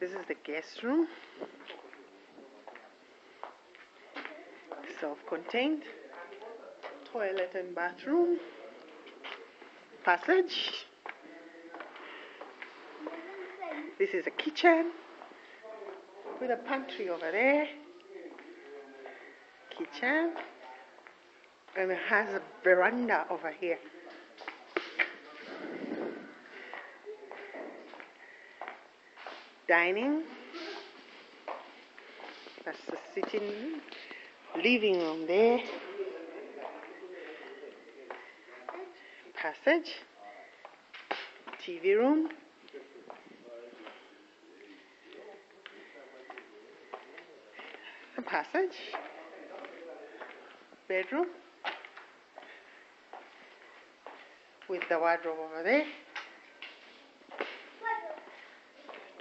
This is the guest room. Self-contained. Toilet and bathroom. Passage. This is a kitchen with a pantry over there. Kitchen. And it has a veranda over here. Dining. That's the sitting room. Living room there. Passage. TV room. A passage. Bedroom. With the wardrobe over there.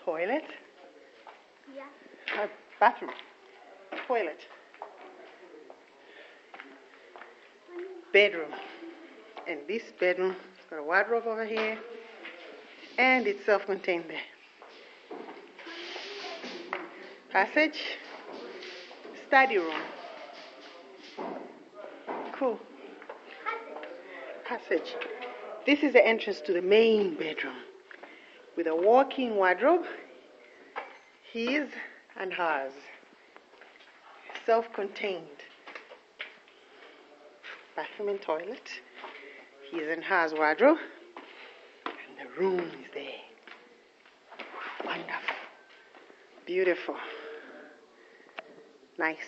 Toilet. Yeah. Bathroom. Toilet. Bedroom. And this bedroom has got a wardrobe over here. And it's self-contained there. Passage. Study room. Cool. Passage. This is the entrance to the main bedroom with a walk-in wardrobe, his and hers. Self-contained. Bathroom and toilet, his and hers wardrobe, and the room is there. Wonderful. Beautiful. Nice.